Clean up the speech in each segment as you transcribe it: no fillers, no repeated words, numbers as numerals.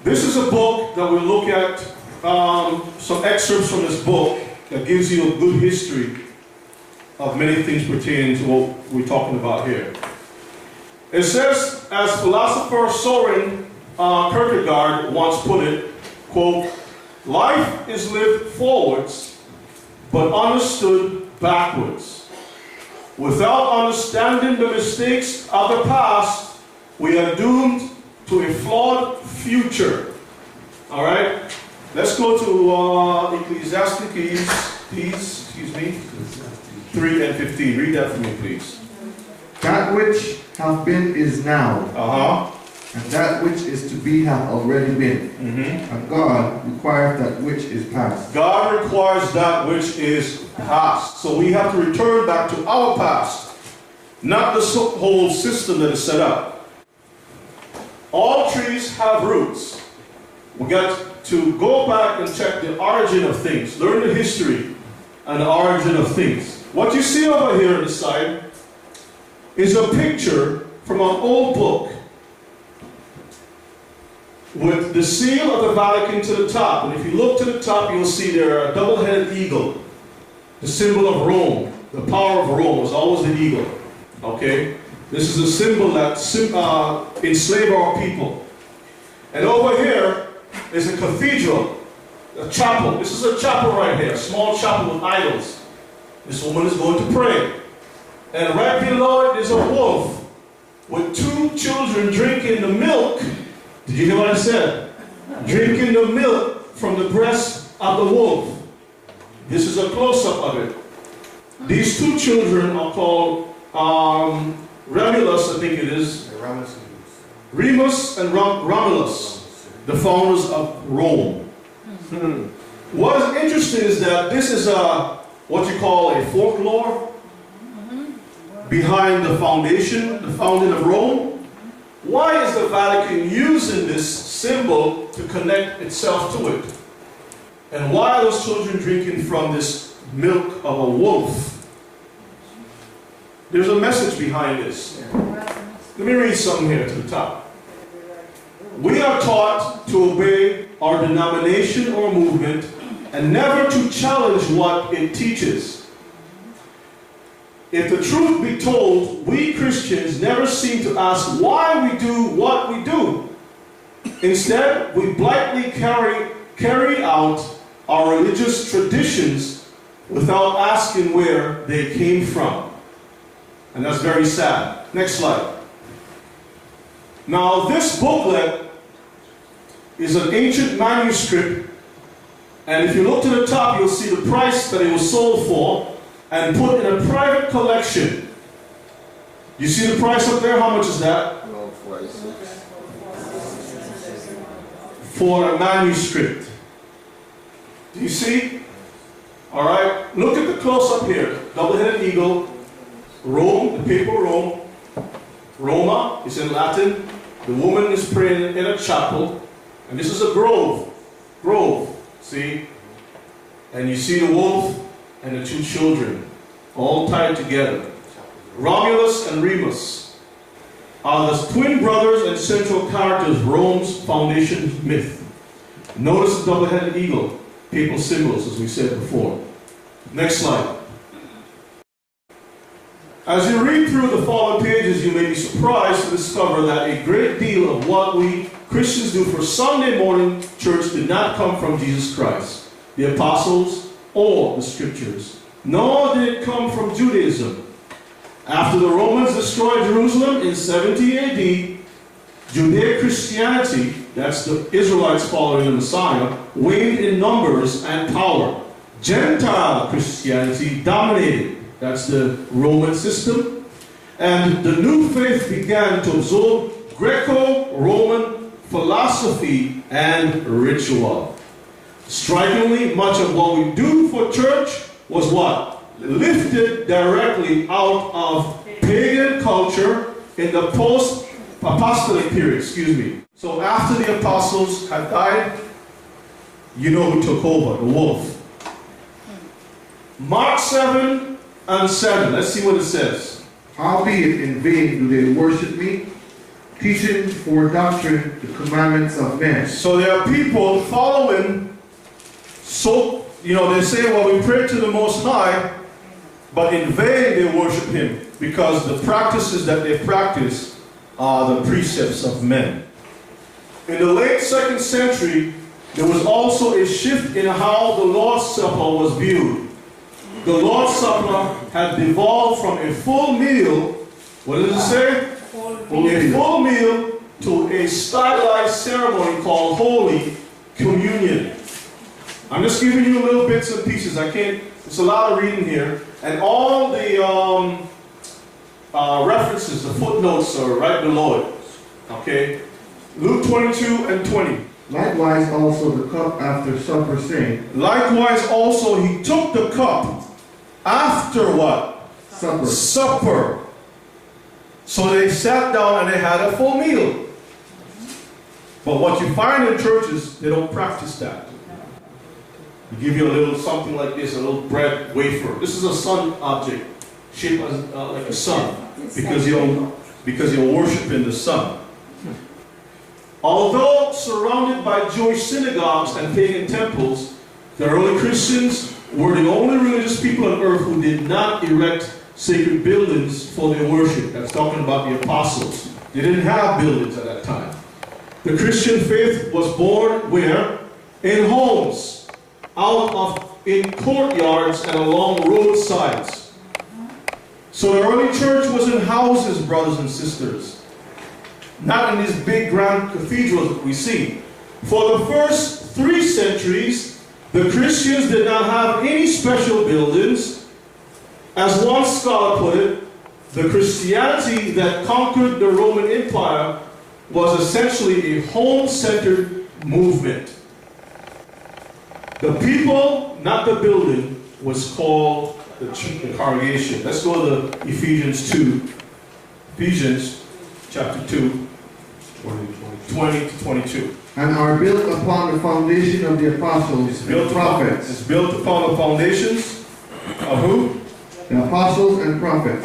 This is a book that we'll look at, some excerpts from this book that gives you a good history of many things pertaining to what we're talking about here. It says, as philosopher Soren Kierkegaard once put it, quote, "Life is lived forwards, but understood backwards. Without understanding the mistakes of the past, we are doomed to a flawed future." All right? Let's go to Ecclesiastes, please, 3 and 15. Read that for me, please. That which hath been is now, and that which is to be hath already been. And God requires that which is past. God requires that which is past. So we have to return back to our past, not the whole system that is set up. All trees have roots. We got to go back and check the origin of things, learn the history and the origin of things. What you see over here on the side is a picture from an old book with the seal of the Vatican to the top. And if you look to the top, you'll see there a double-headed eagle, the symbol of Rome. The power of Rome was always the eagle. Okay? This is a symbol that enslaved our people. And over here is a cathedral, a chapel. This is a chapel right here, a small chapel with idols. This woman is going to pray. And right below it is a wolf with two children drinking the milk. Did you hear what I said? Drinking the milk from the breast of the wolf. This is a close-up of it. These two children are called Romulus, I think it is. Remus and Romulus, the founders of Rome. What is interesting is that this is what you call a folklore behind the foundation, the founding of Rome. Why is the Vatican using this symbol to connect itself to it? And why are those children drinking from this milk of a wolf? There's a message behind this. Let me read something here to the top. We are taught to obey our denomination or movement and never to challenge what it teaches. If the truth be told, we Christians never seem to ask why we do what we do. Instead, we blindly carry out our religious traditions without asking where they came from. And that's very sad. Next slide. Now, this booklet is an ancient manuscript, and if you look to the top, you'll see the price that it was sold for and put in a private collection. You see the price up there? How much is that? For a manuscript. Do you see? All right. Look at the close-up here. Double-headed eagle. Rome, the papal Rome. Roma is in Latin. The woman is praying in a chapel. And this is a grove. Grove. See? And you see the wolf and the two children all tied together. Romulus and Remus are the twin brothers and central characters of Rome's foundation myth. Notice the double-headed eagle, papal symbols, as we said before. Next slide. As you read through the following pages, you may be surprised to discover that a great deal of what we Christians do for Sunday morning church did not come from Jesus Christ, the apostles, or the scriptures. Nor did it come from Judaism. After the Romans destroyed Jerusalem in 70 AD, Judaic Christianity, that's the Israelites following the Messiah, waned in numbers and power. Gentile Christianity dominated. That's the Roman system. And the new faith began to absorb Greco-Roman philosophy and ritual. Strikingly, much of what we do for church was what? Lifted directly out of pagan culture in the post-apostolic period, So after the apostles had died, you know who took over, the wolf. Mark 7 and 7. Let's see what it says. Howbeit in vain do they worship me, teaching for doctrine the commandments of men. So there are people following, so, they say, well, we pray to the Most High, but in vain they worship Him, because the practices that they practice are the precepts of men. In the late 2nd century, there was also a shift in how the Lord's Supper was viewed. The Lord's Supper had devolved from a full meal, what does it say? A full meal to a stylized ceremony called Holy Communion. I'm just giving you little bits and pieces. It's a lot of reading here. And all the references, the footnotes are right below it. Okay? Luke 22 and 20. Likewise also the cup after supper, saying, Likewise also he took the cup after what? Supper. Supper. So they sat down and they had a full meal. But what you find in churches, they don't practice that. We give you a little something like this, a little bread wafer. This is a sun object, shaped as, like a sun, because you're worshiping the sun. Although surrounded by Jewish synagogues and pagan temples, the early Christians were the only religious people on earth who did not erect sacred buildings for their worship. That's talking about the apostles. They didn't have buildings at that time. The Christian faith was born where? In homes, in courtyards and along roadsides. So the early church was in houses, brothers and sisters. Not in these big grand cathedrals that we see. For the first 3 centuries, the Christians did not have any special buildings. As one scholar put it, the Christianity that conquered the Roman Empire was essentially a home-centered movement. The people, not the building, was called the congregation. Let's go to Ephesians 2. Ephesians chapter 2, 20 to 22. And are built upon the foundation of the apostles and prophets. It's built upon the foundations of who? The apostles and prophets.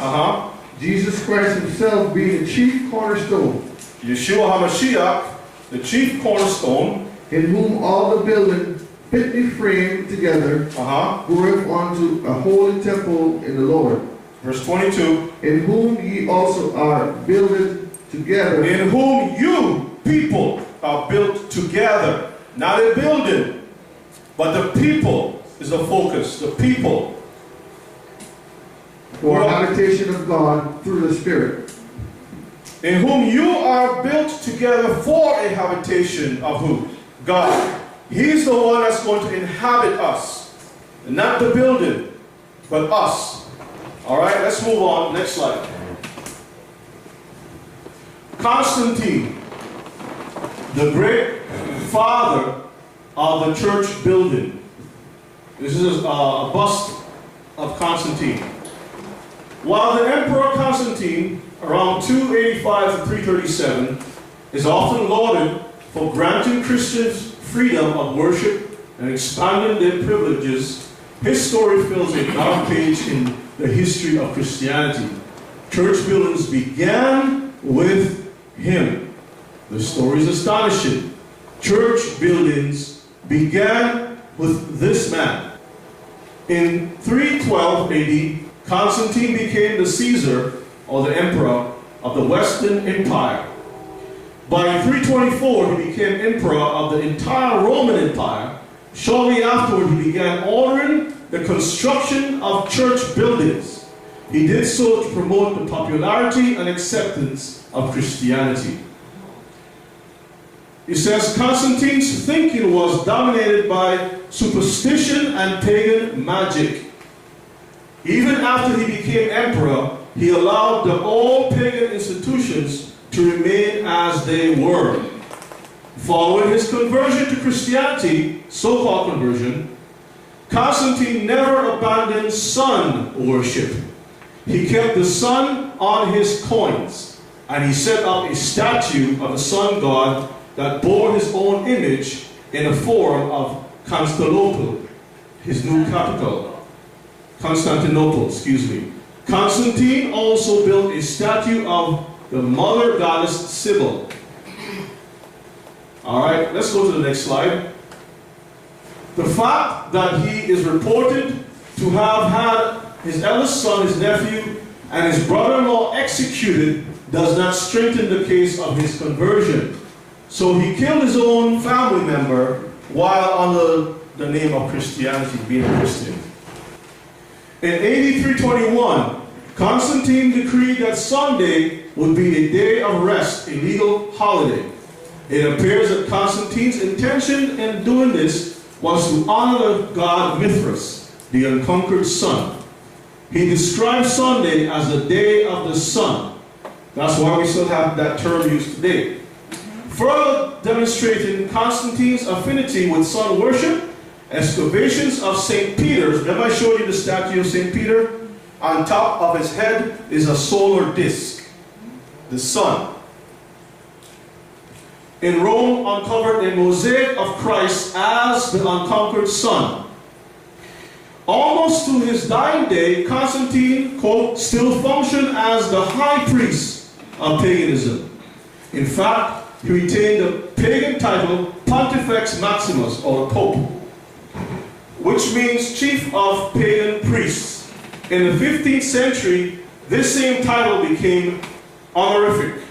Jesus Christ himself being the chief cornerstone. Yeshua HaMashiach, the chief cornerstone. In whom all the building fitly framed together groweth unto a holy temple in the Lord. Verse 22. In whom ye also are builded together. In whom you, people, are built together. Not a building, but the people is the focus. The people. For habitation of God through the Spirit. In whom you are built together for a habitation of who? God. He's the one that's going to inhabit us. Not the building, but us. Alright, let's move on. Next slide. Constantine, the great father of the church building. This is a bust of Constantine. While the Emperor Constantine, around 285 to 337, is often lauded for granting Christians freedom of worship and expanding their privileges, his story fills a dark page in the history of Christianity. Church buildings began with him. The story is astonishing. Church buildings began with this man. In 312 AD, Constantine became the Caesar, or the emperor, of the Western Empire. By 324, he became emperor of the entire Roman Empire. Shortly afterward, he began ordering the construction of church buildings. He did so to promote the popularity and acceptance of Christianity. He says Constantine's thinking was dominated by superstition and pagan magic. Even after he became emperor, he allowed the old pagan institutions to remain as they were. Following his conversion to Christianity, so-called conversion, Constantine never abandoned sun worship. He kept the sun on his coins, and he set up a statue of the sun god that bore his own image in the form of Constantinople, his new capital. Constantine also built a statue of the mother goddess Sybil. Alright, let's go to the next slide. The fact that he is reported to have had his eldest son, his nephew, and his brother-in-law executed does not strengthen the case of his conversion. So he killed his own family member while under the name of Christianity, being a Christian. In AD 321, Constantine decreed that Sunday would be a day of rest, a legal holiday. It appears that Constantine's intention in doing this was to honor the god Mithras, the unconquered sun. He described Sunday as the day of the sun. That's why we still have that term used today. Further demonstrating Constantine's affinity with sun worship, excavations of St. Peter's. Remember I showed you the statue of St. Peter? On top of his head is a solar disk, the sun. In Rome, uncovered a mosaic of Christ as the unconquered sun. Almost to his dying day, Constantine, quote, still functioned as the high priest of paganism. In fact, he retained the pagan title Pontifex Maximus, or Pope, which means chief of pagan priests. In the 15th century, this same title became honorific,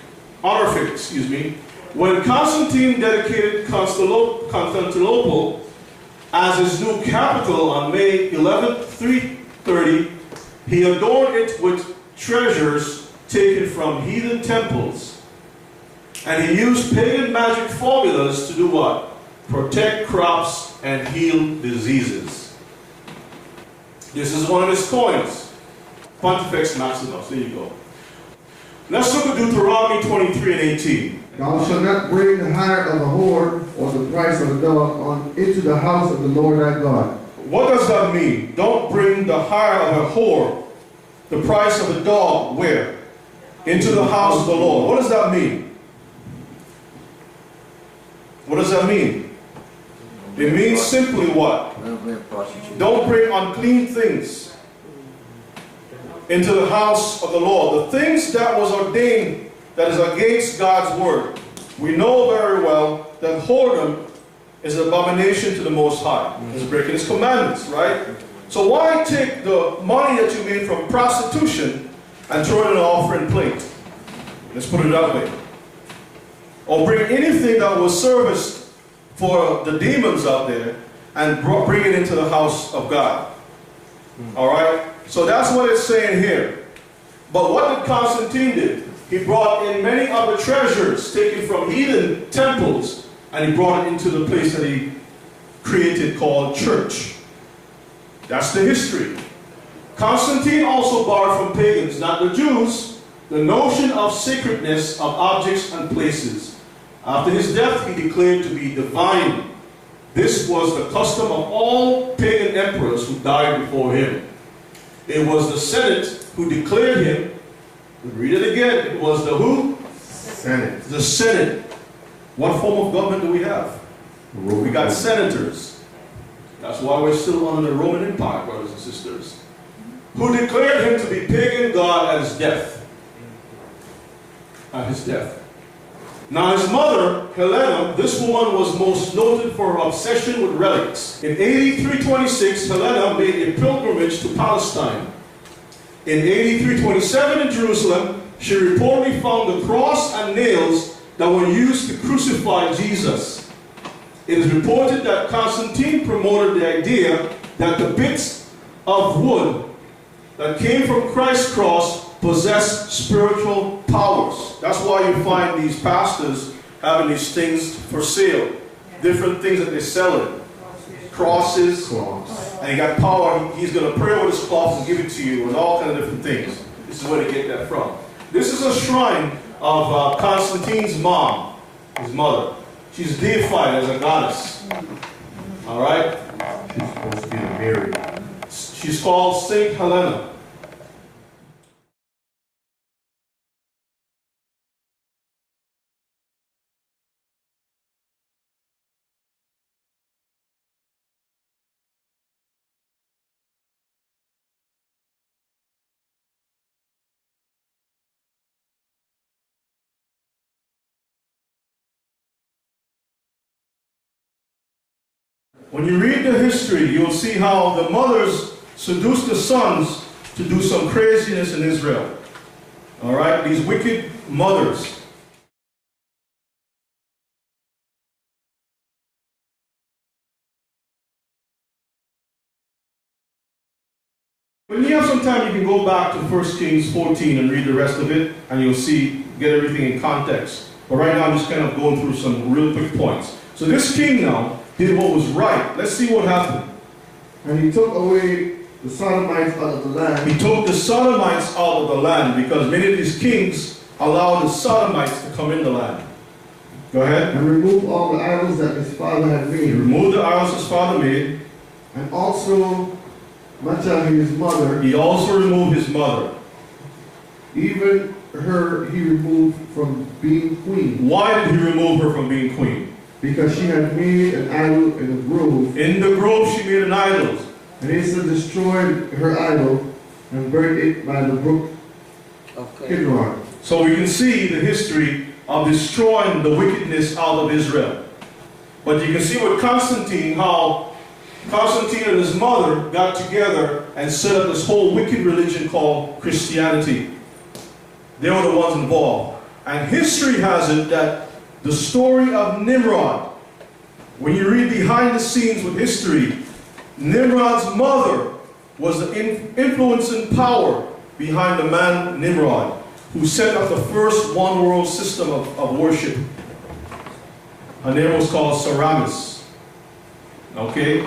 when Constantine dedicated Constantinople as his new capital on May 11, 330, he adorned it with treasures taken from heathen temples. And he used pagan magic formulas to do what? Protect crops and heal diseases. This is one of his coins. Pontifex Maximus. There you go. Let's look at Deuteronomy 23 and 18. Thou shalt not bring the hire of a whore or the price of a dog into the house of the Lord thy God. What does that mean? Don't bring the hire of a whore, the price of a dog, where? Into the house of the Lord. What does that mean? What does that mean? It means simply what? Don't bring unclean things into the house of the Lord. The things that was ordained that is against God's word. We know very well that whoredom is an abomination to the Most High. It's breaking his commandments, right? So why take the money that you made from prostitution and throw it in an offering plate? Let's put it that way. Or bring anything that was serviced for the demons out there and bring it into the house of God. Alright? So that's what it's saying here. But what did Constantine do? He brought in many other treasures taken from heathen temples, and he brought it into the place that he created called church. That's the history. Constantine also borrowed from pagans, not the Jews, the notion of sacredness of objects and places. After his death, he declared to be divine. This was the custom of all pagan emperors who died before him. It was the Senate who declared him. Read it again. It was the who? Senate. The Senate. What form of government do we have? We got senators. That's why we're still under the Roman Empire, brothers and sisters. Who declared him to be pagan god at his death. At his death. Now his mother, Helena, this woman was most noted for her obsession with relics. In AD 326, Helena made a pilgrimage to Palestine. In AD 327 in Jerusalem, she reportedly found the cross and nails that were used to crucify Jesus. It is reported that Constantine promoted the idea that the bits of wood that came from Christ's cross possess spiritual powers. That's why you find these pastors having these things for sale. Different things that they're selling. Crosses. And he got power. He's going to pray over his cloth and give it to you, and all kind of different things. This is where they get that from. This is a shrine of Constantine's mom, his mother. She's deified as a goddess. All right? She's supposed to be the Mary. She's called Saint Helena. When you read the history, you'll see how the mothers seduced the sons to do some craziness in Israel. All right, these wicked mothers. When you have some time, you can go back to 1 Kings 14 and read the rest of it, and you'll see, get everything in context. But right now, I'm just kind of going through some real quick points. So this king now did what was right. Let's see what happened. And he took away the Sodomites out of the land. He took the Sodomites out of the land because many of these kings allowed the Sodomites to come in the land. Go ahead. And removed all the idols that his father had made. He removed the idols his father made. And also much of his mother. He also removed his mother. Even her he removed from being queen. Why did he remove her from being queen? Because she had made an idol in the grove. In the grove she made an idol. And Asa destroyed her idol and burned it by the brook Kidron. So we can see the history of destroying the wickedness out of Israel. But you can see with Constantine how Constantine and his mother got together and set up this whole wicked religion called Christianity. They were the ones involved. And history has it that the story of Nimrod, when you read behind the scenes with history, Nimrod's mother was the influencing power behind the man Nimrod, who set up the first one world system of worship. Her name was called Semiramis. Okay?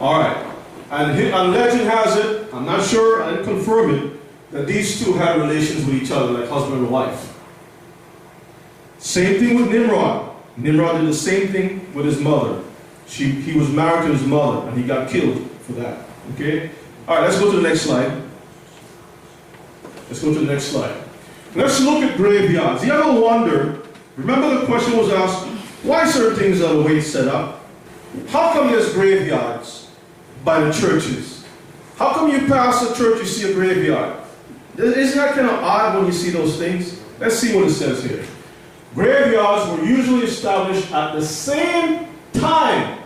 Alright. And legend has it, I'm not sure, I didn't confirm it, that these two had relations with each other like husband and wife. Same thing with Nimrod. Nimrod did the same thing with his mother. He was married to his mother and he got killed for that. Okay? Alright, let's go to the next slide. Let's go to the next slide. Let's look at graveyards. You ever wonder, remember the question was asked, why certain things are the way it's set up? How come there's graveyards by the churches? How come you pass a church, you see a graveyard? Isn't that kind of odd when you see those things? Let's see what it says here. Graveyards were usually established at the same time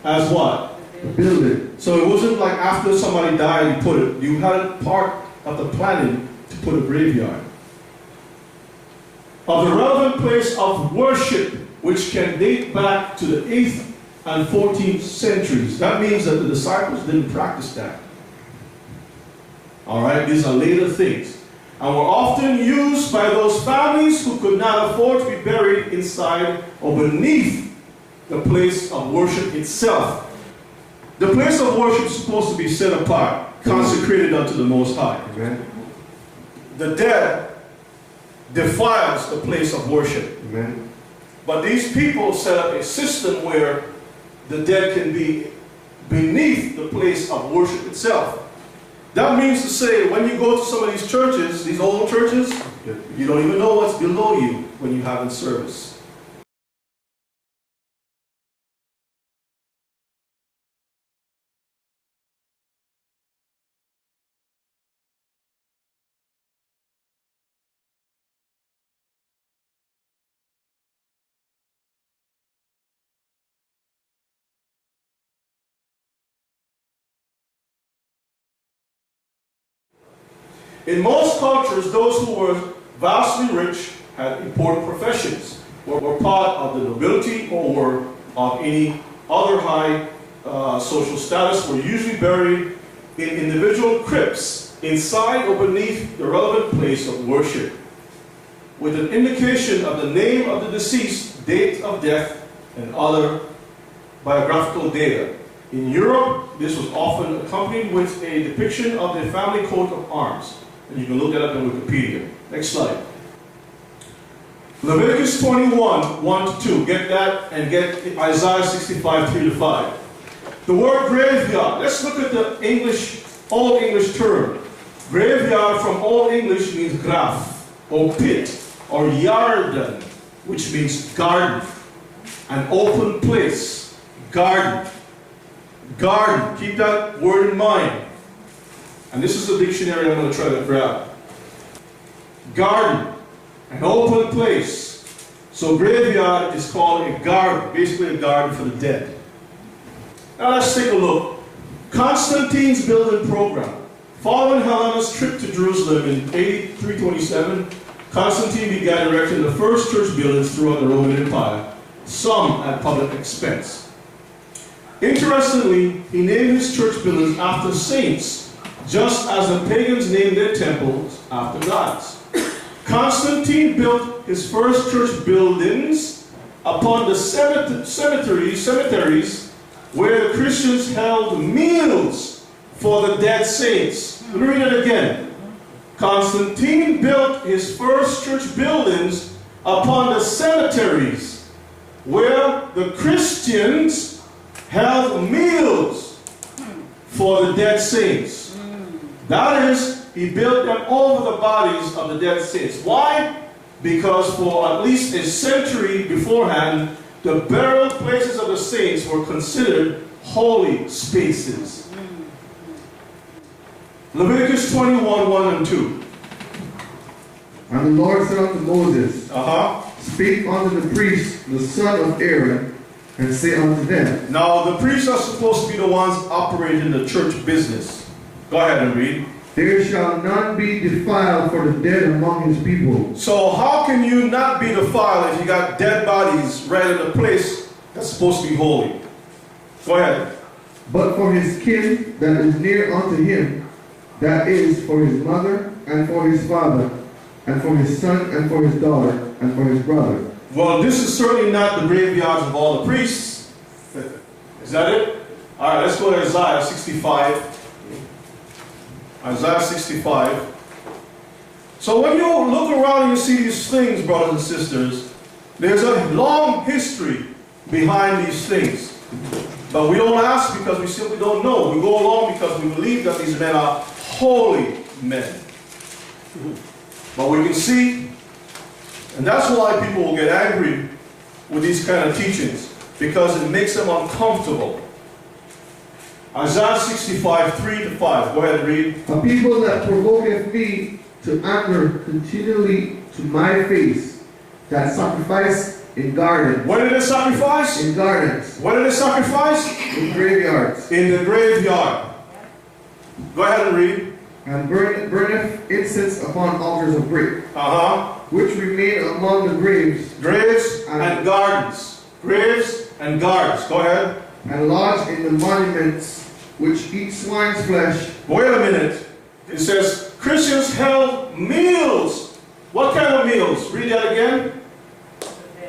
as what? The building. So it wasn't like after somebody died you put it. You had it part of the planning to put a graveyard. Of the relevant place of worship, which can date back to the 8th and 14th centuries. That means that the disciples didn't practice that. Alright, these are later things. And were often used by those families who could not afford to be buried inside or beneath the place of worship itself. The place of worship is supposed to be set apart, consecrated unto the Most High. Amen. The dead defiles the place of worship. Amen. But these people set up a system where the dead can be beneath the place of worship itself. That means to say, when you go to some of these churches, these old churches, you don't even know what's below you when you have in service. In most cultures, those who were vastly rich had important professions, were part of the nobility or were of any other high social status, were usually buried in individual crypts inside or beneath the relevant place of worship, with an indication of the name of the deceased, date of death, and other biographical data. In Europe, this was often accompanied with a depiction of the family coat of arms. And you can look that up in Wikipedia. Next slide. Leviticus 21, 1 to 2. Get that and get Isaiah 65, 3 to 5. The word graveyard. Let's look at the English, Old English term. Graveyard from Old English means graf, or pit, or yarden, which means garden. An open place. Garden. Garden. Keep that word in mind. And this is the dictionary I'm going to try to grab. Garden, an open place. So graveyard is called a garden, basically a garden for the dead. Now let's take a look. Constantine's building program. Following Helena's trip to Jerusalem in AD 327, Constantine began erecting the first church buildings throughout the Roman Empire, some at public expense. Interestingly, he named his church buildings after saints, just as the pagans named their temples after gods. Constantine built his first church buildings upon the cemeteries where the Christians held meals for the dead saints. Let me read it again. Constantine built his first church buildings upon the cemeteries where the Christians held meals for the dead saints. That is, he built them over the bodies of the dead saints. Why? Because for at least a century beforehand, the burial places of the saints were considered holy spaces. Leviticus 21, 1 and 2. And the Lord said unto Moses, Speak unto the priests, the son of Aaron, and say unto them. Now the priests are supposed to be the ones operating the church business. Go ahead and read. There shall none be defiled for the dead among his people. So how can you not be defiled if you got dead bodies right in a place that's supposed to be holy? Go ahead. But for his kin that is near unto him, that is for his mother and for his father, and for his son and for his daughter, and for his brother. Well, this is certainly not the graveyards of all the priests. Is that it? All right, let's go to Isaiah 65. Isaiah 65. So when you look around and you see these things, brothers and sisters, there's a long history behind these things. But we don't ask because we simply don't know. We go along because we believe that these men are holy men. But we can see, and that's why people will get angry with these kind of teachings, because it makes them uncomfortable. Isaiah 65, 3 to 5. Go ahead and read. A people that provoketh me to anger continually to my face, that sacrifice in gardens. Where did they sacrifice? In gardens. Where did they sacrifice? In graveyards. In the graveyard. Go ahead and read. And burneth incense upon altars of brick, Which remain among the graves. Graves and gardens. Graves and gardens. Go ahead. And lodge in the monuments which eat swine's flesh. Wait a minute. It says Christians held meals. What kind of meals? Read that again.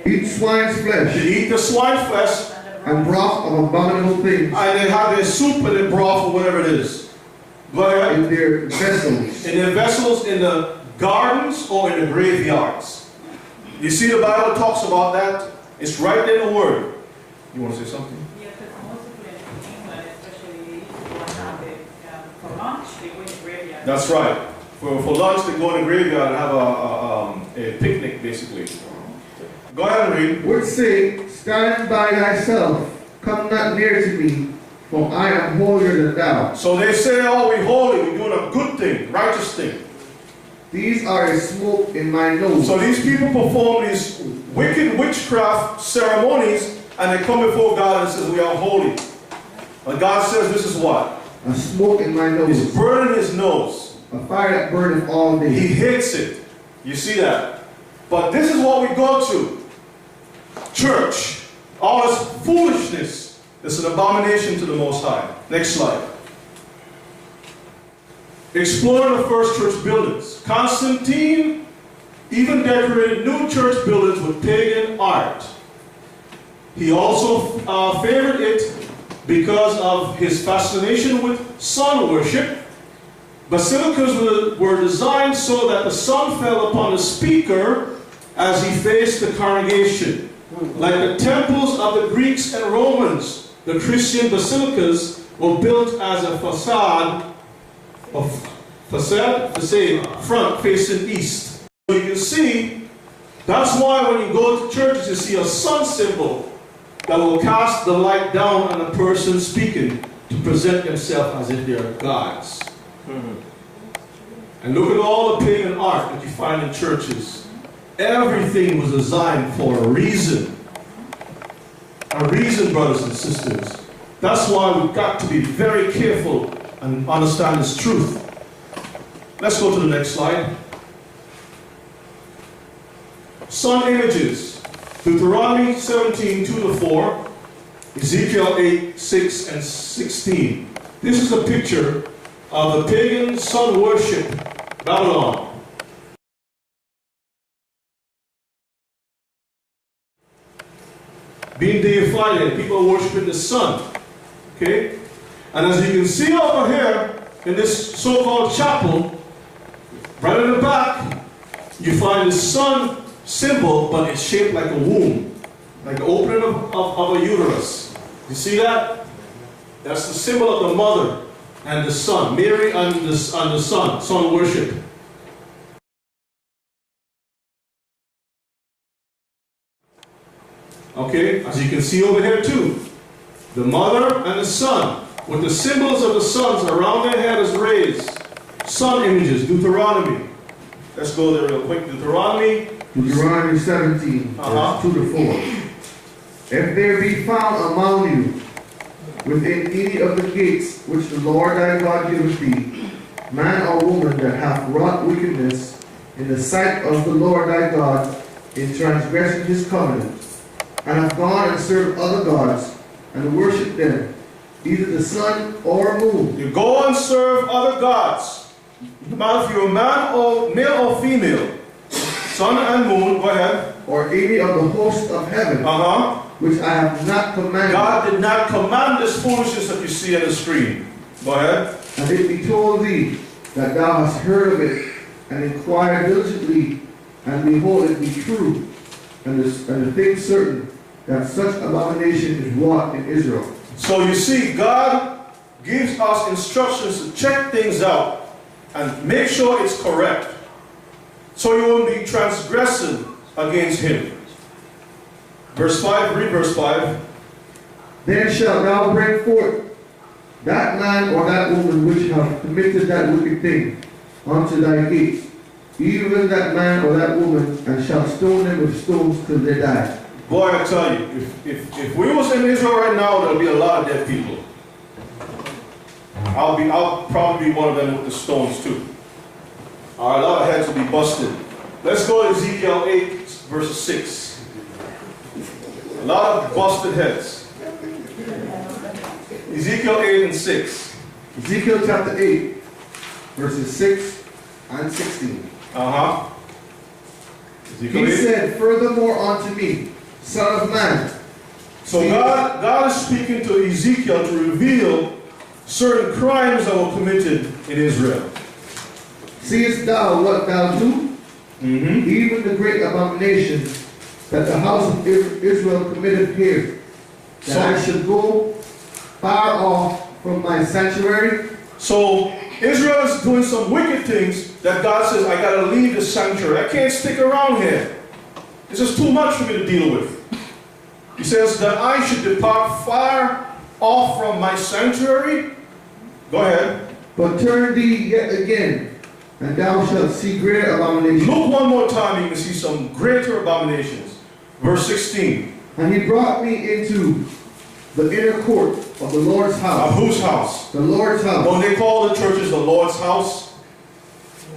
Eat swine's flesh. They eat the swine flesh. And broth of abominable things. And they have their soup and their broth or whatever it is. Go ahead. In their vessels. In their vessels, in the gardens, or in the graveyards. You see the Bible talks about that. It's right there in the Word. You want to say something? Yeah, because most people in England, especially for lunch, they go in the graveyard. That's right. For lunch, they go in the graveyard and have a picnic, basically. Go ahead and read. Would say, stand by thyself, come not near to me, for I am holier than thou. So they say, oh, we're holy, we're doing a good thing, righteous thing. These are a smoke in my nose. So these people perform these wicked witchcraft ceremonies, and they come before God and say, we are holy. But God says this is what? A smoke in my nose. It's burning his nose. A fire that burneth all day. He hates it. You see that? But this is what we go to. Church. All this foolishness. It's an abomination to the Most High. Next slide. Exploring the first church buildings. Constantine even decorated new church buildings with pagan art. He also favored it because of his fascination with sun worship. Basilicas were designed so that the sun fell upon the speaker as he faced the congregation. Like the temples of the Greeks and Romans, the Christian basilicas were built as a facade front facing east. So you can see, that's why when you go to churches, you see a sun symbol that will cast the light down on the person speaking to present themselves as if they are gods. And look at all the pagan art that you find in churches. Everything was designed for a reason. A reason, brothers and sisters. That's why we've got to be very careful and understand this truth. Let's go to the next slide. Sun images. Deuteronomy 17, 2-4. Ezekiel 8, 6 and 16. This is a picture of the pagan sun worship, Babylon. Being deified, and people worshiping the sun. Okay? And as you can see over here, in this so-called chapel, right in the back, you find the sun symbol, but it's shaped like a womb, like the opening of a uterus. You see that? That's the symbol of the mother and the son, Mary and the son worship. Okay, as you can see over here too, the mother and the son, with the symbols of the sons around their head as raised. Sun images, Deuteronomy. Let's go there real quick. Deuteronomy 17, verse 2-4. If there be found among you, within any of the gates which the Lord thy God giveth thee, man or woman that hath wrought wickedness in the sight of the Lord thy God, in transgressing his covenant, and hath gone and served other gods, and worshipped them, either the sun or moon. You go and serve other gods. No matter if you're a man or male or female, sun and moon, go ahead. Or any of the hosts of heaven, which I have not commanded. God did not command this foolishness that you see on the screen. Go ahead. And it be told thee that thou hast heard of it, and inquired diligently, and behold, it be true, and the thing certain, that such abomination is wrought in Israel. So you see, God gives us instructions to check things out and make sure it's correct, so you won't be transgressing against him. Verse 5, read verse 5. Then shalt thou bring forth that man or that woman which hath committed that wicked thing unto thy gates, even that man or that woman, and shalt stone them with stones till they die. Boy, I tell you, if we was in Israel right now, there'll be a lot of dead people. I'll probably be one of them with the stones too. A lot of heads will be busted. Let's go to Ezekiel 8, verse 6. A lot of busted heads. Ezekiel 8 and 6. Ezekiel chapter 8, verses 6 and 16. Ezekiel He 8. said, furthermore unto me, Son of man. So God is speaking to Ezekiel to reveal certain crimes that were committed in Israel. Seest thou what thou do? Even the great abominations that the house of Israel committed here, that I should go far off from my sanctuary. So Israel is doing some wicked things that God says, I got to leave the sanctuary. I can't stick around here. This is too much for me to deal with. He says that I should depart far off from my sanctuary. Go ahead. But turn thee yet again, and thou shalt see greater abominations. Look one more time, you can see some greater abominations. Verse 16. And he brought me into the inner court of the Lord's house. Whose house? The Lord's house. When they call the churches the Lord's house,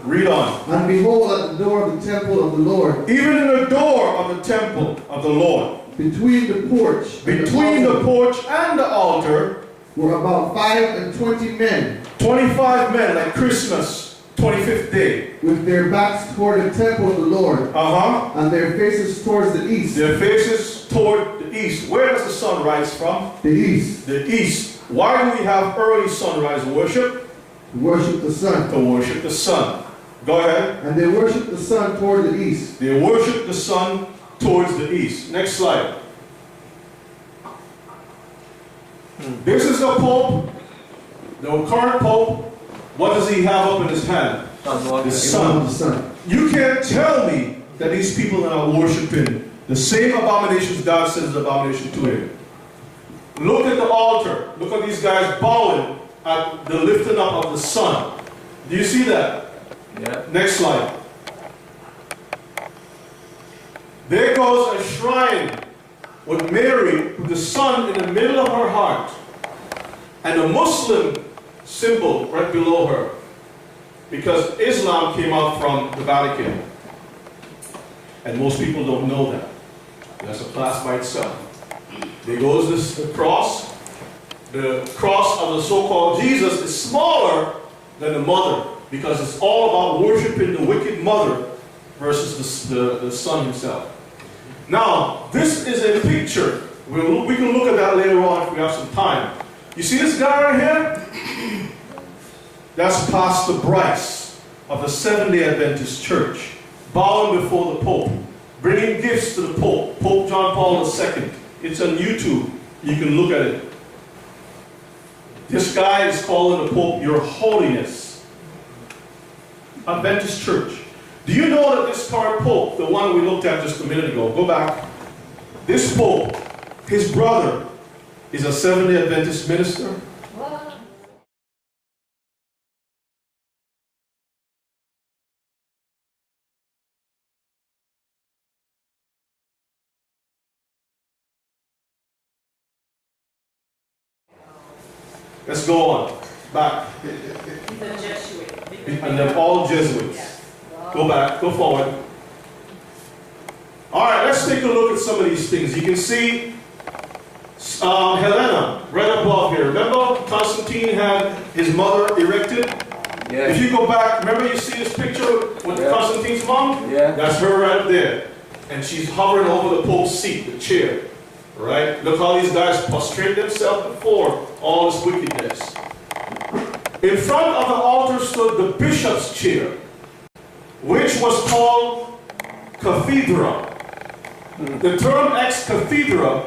read on. And behold, at the door of the temple of the Lord. Even in the door of the temple of the Lord. Between the porch. Between the porch and the altar. Were about 25 men. 25 men, like Christmas, 25th day. With their backs toward the temple of the Lord. And their faces towards the east. Their faces toward the east. Where does the sun rise from? The east. The east. Why do we have early sunrise worship? To worship the sun. To worship the sun. Go ahead. And they worship the sun toward the east. They worship the sun towards the east. Next slide. This is the Pope, the current Pope. What does he have up in his hand? The sun. You can't tell me that these people are not worshiping the same abominations God says is abomination to him. Look at the altar. Look at these guys bowing at the lifting up of the sun. Do you see that? Yeah. Next slide. There goes a shrine with Mary, with the sun in the middle of her heart. and a Muslim symbol right below her, because Islam came out from the Vatican. And most people don't know that. That's a class by itself. There goes the cross. The cross of the so-called Jesus is smaller than the mother, because it's all about worshiping the wicked mother versus the son himself. Now, this is a picture. We can look at that later on if we have some time. You see this guy right here? That's Pastor Bryce of the Seventh-day Adventist Church, bowing before the Pope, bringing gifts to the Pope, Pope John Paul II. It's on YouTube. You can look at it. This guy is calling the Pope, Your Holiness. Adventist Church. Do you know that this current Pope, the one we looked at just a minute ago, go back, this Pope, his brother, is a Seventh-day Adventist minister? Let's go on. Back. He's a Jesuit. And they're all Jesuits. Yes. Go back. Go forward. All right, let's take a look at some of these things. You can see Helena right above here. Remember Constantine had his mother erected? Yeah. If you go back, remember you see this picture with Constantine's mom? Yeah. That's her right there. And she's hovering over the Pope's seat, the chair. Right? Look how these guys prostrate themselves before all this wickedness. In front of the altar stood the bishop's chair, which was called cathedra. The term ex cathedra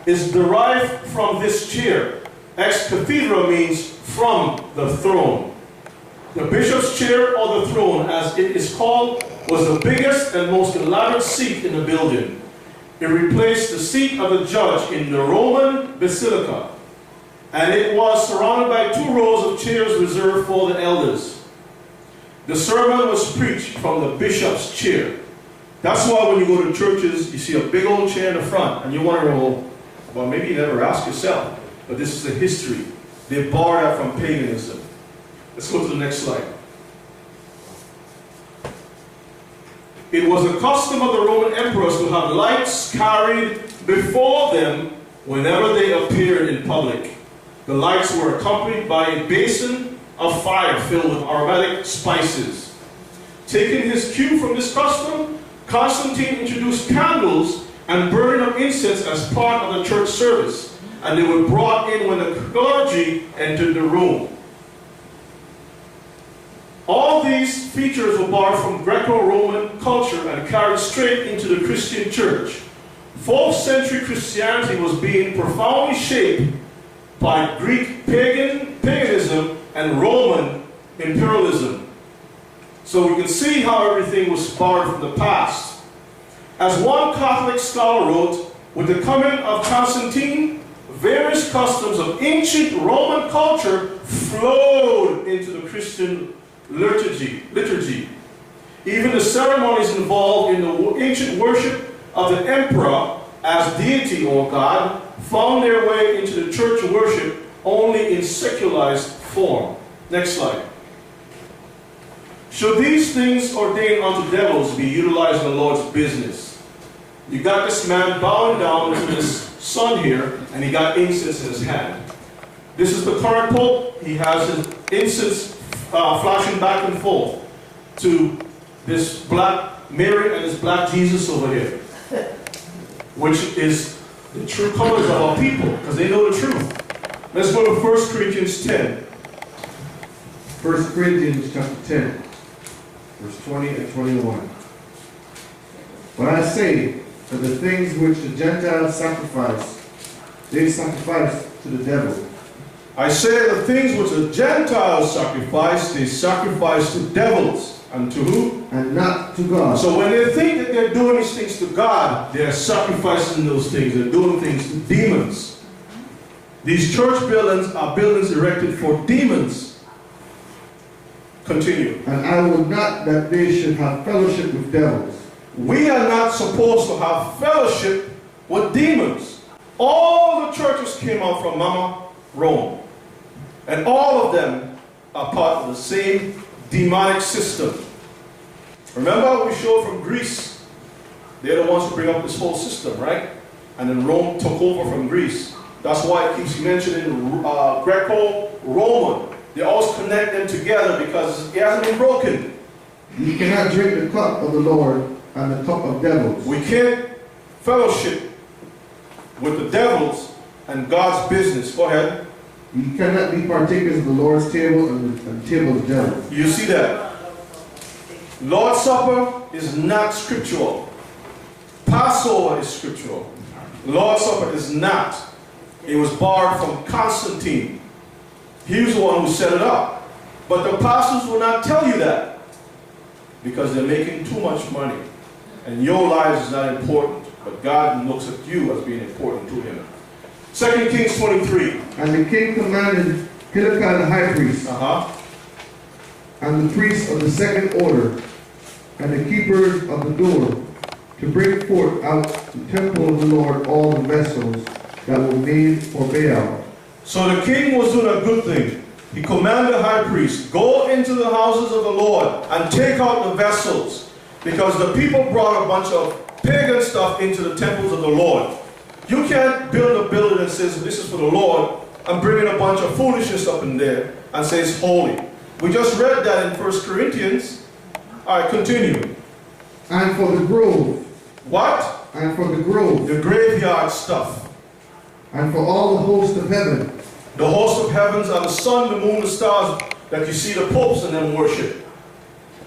is derived from this chair. Ex cathedra means from the throne. The bishop's chair, or the throne as it is called, was the biggest and most elaborate seat in the building. It replaced the seat of the judge in the Roman basilica, and it was surrounded by 2 rows of chairs reserved for the elders. The sermon was preached from the bishop's chair. That's why when you go to churches, you see a big old chair in the front, and you wonder, well, maybe you never ask yourself, but this is the history. They borrowed that from paganism. Let's go to the next slide. It was the custom of the Roman emperors to have lights carried before them whenever they appeared in public. The lights were accompanied by a basin of fire filled with aromatic spices. Taking his cue from this custom, Constantine introduced candles and burning of incense as part of the church service, and they were brought in when the clergy entered the room. All these features were borrowed from Greco-Roman culture and carried straight into the Christian church. 4th century Christianity was being profoundly shaped by Greek paganism and Roman imperialism. So we can see how everything was borrowed from the past. As one Catholic scholar wrote, with the coming of Constantine, various customs of ancient Roman culture flowed into the Christian liturgy. Even the ceremonies involved in the ancient worship of the emperor as deity or god found their way into the church worship only in secularized form. Next slide. Should these things ordained unto devils be utilized in the Lord's business? You got this man bowing down to this sun here, and he got incense in his hand. This is the current pope. He has his incense flashing back and forth to this black Mary and this black Jesus over here, which is the true colors of our people, because they know the truth. Let's go to 1 Corinthians 10. 1 Corinthians chapter 10, verse 20 and 21. But I say that the things which the Gentiles sacrifice, they sacrifice to the devil. I say the things which the Gentiles sacrifice, they sacrifice to devils. And to who? And not to God. So when they think that they're doing these things to God, they're sacrificing those things. They're doing things to demons. These church buildings are buildings erected for demons. Continue. And I would not that they should have fellowship with devils. We are not supposed to have fellowship with demons. All the churches came out from Mama Rome. And all of them are part of the same demonic system. Remember we showed from Greece, they're the ones who bring up this whole system, right? And then Rome took over from Greece. That's why it keeps mentioning Greco-Roman. They always connect them together because it hasn't been broken. You cannot drink the cup of the Lord and the cup of devils. We can't fellowship with the devils and God's business. Go ahead. You cannot be partakers of the Lord's table and the table of the devil. You see that? Lord's Supper is not scriptural. Passover is scriptural. Lord's Supper is not. It was borrowed from Constantine. He was the one who set it up. But the apostles will not tell you that because they're making too much money. And your lives is not important, but God looks at you as being important to him. 2 Kings 23. And the king commanded Hilkiah the high priest, and the priests of the second order, and the keepers of the door, to bring forth out the temple of the Lord all the vessels that were made for Baal. So the king was doing a good thing. He commanded the high priest, go into the houses of the Lord and take out the vessels, because the people brought a bunch of pagan stuff into the temples of the Lord. You can't build a building that says this is for the Lord and bring in a bunch of foolishness up in there and say it's holy. We just read that in 1 Corinthians. All right, continue. And for the grove. What? And for the grove. The graveyard stuff. And for all the host of heaven. The host of heavens are the sun, the moon, the stars that you see the popes and them worship.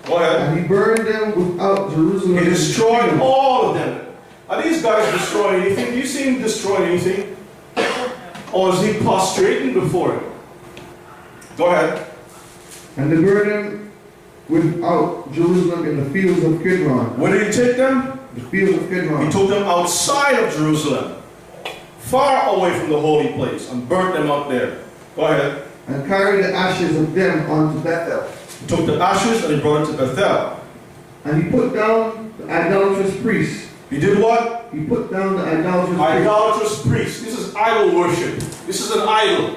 Go ahead. And he burned them without Jerusalem. He destroyed all of them. Are these guys destroying anything? Do you see him destroying anything? Or is he prostrating before him? Go ahead. And they burned them without Jerusalem in the fields of Kidron. Where did he take them? The fields of Kidron. He took them outside of Jerusalem, far away from the holy place, and burnt them out there. Go ahead. And carried the ashes of them unto Bethel. He took the ashes and he brought it to Bethel. And he put down the idolatrous priests. He did what? He put down the idolatrous priests. Idolatrous priests. This is idol worship. This is an idol.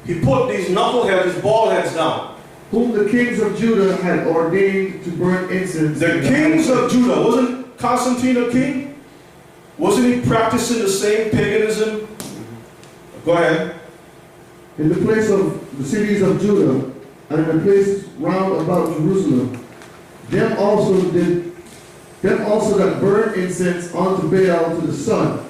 He put these knuckleheads, these bald heads down. Whom the kings of Judah had ordained to burn incense. The kings of Judah. Wasn't Constantine a king? Wasn't he practicing the same paganism? Go ahead. In the place of the cities of Judah, and in the place round about Jerusalem, them also that burn incense unto Baal, to the sun,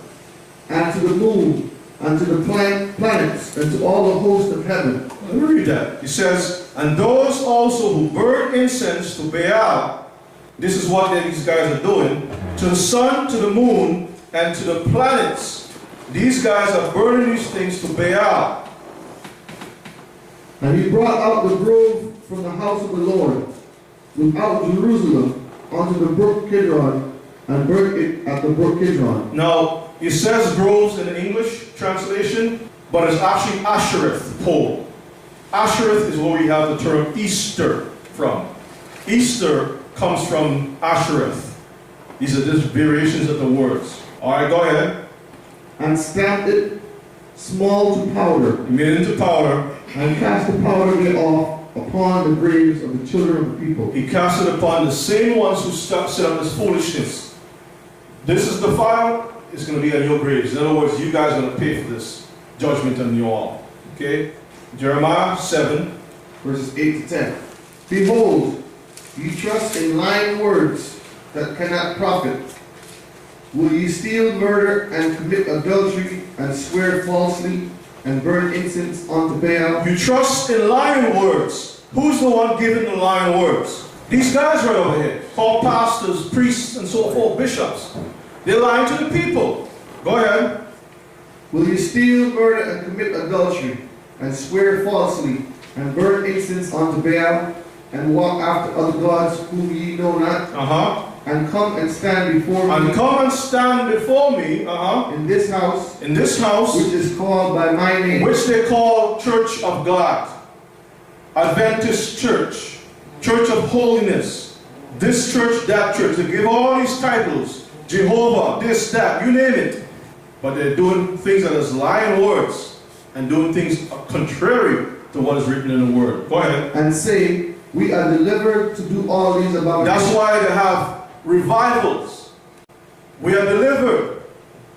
and to the moon, and to the planets, and to all the host of heaven. Let me read that. He says, and those also who burn incense to Baal, this is what these guys are doing, to the sun, to the moon, and to the planets. These guys are burning these things to Baal. And he brought out the grove from the house of the Lord, without Jerusalem, unto the brook Kidron, and burnt it at the brook Kidron. Now, it says groves in the English translation, but it's actually Ashereth pole. Ashereth is where we have the term Easter from. Easter comes from Ashereth. These are just variations of the words. All right, go ahead. And stamped it small to powder. He made it into powder. And cast the powder thereof upon the graves of the children of the people. He cast it upon the same ones who set up this foolishness. This is the fire. It's going to be on your graves. In other words, you guys are going to pay for this judgment on you all. Okay? Jeremiah 7, verses 8 to 10. Behold, ye trust in lying words that cannot profit. Will ye steal, murder, and commit adultery, and swear falsely, and burn incense unto Baal? You trust in lying words. Who's the one giving the lying words? These guys right over here, called pastors, priests, and so forth, bishops. They're lying to the people. Go ahead. Will you steal, murder, and commit adultery, and swear falsely, and burn incense unto Baal, and walk after other gods whom ye know not? And come and stand before me. And come and stand before me. In this house. In this house. Which is called by my name. Which they call Church of God. Adventist Church. Church of Holiness. This church, that church. They give all these titles. Jehovah, this, that, you name it. But they're doing things that is lying words. And doing things contrary to what is written in the Word. Go ahead. And say, we are delivered to do all these abominations. That's why they have revivals. We are delivered.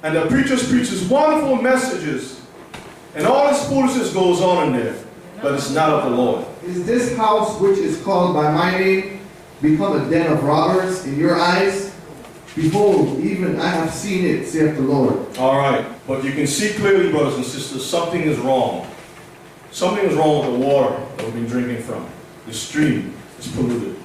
And the preachers preaches wonderful messages. And all this foolishness goes on in there. But it's not of the Lord. Is this house which is called by my name become a den of robbers in your eyes? Behold, even I have seen it, saith the Lord. All right. But you can see clearly, brothers and sisters, something is wrong. Something is wrong with the water that we've been drinking from. The stream is polluted.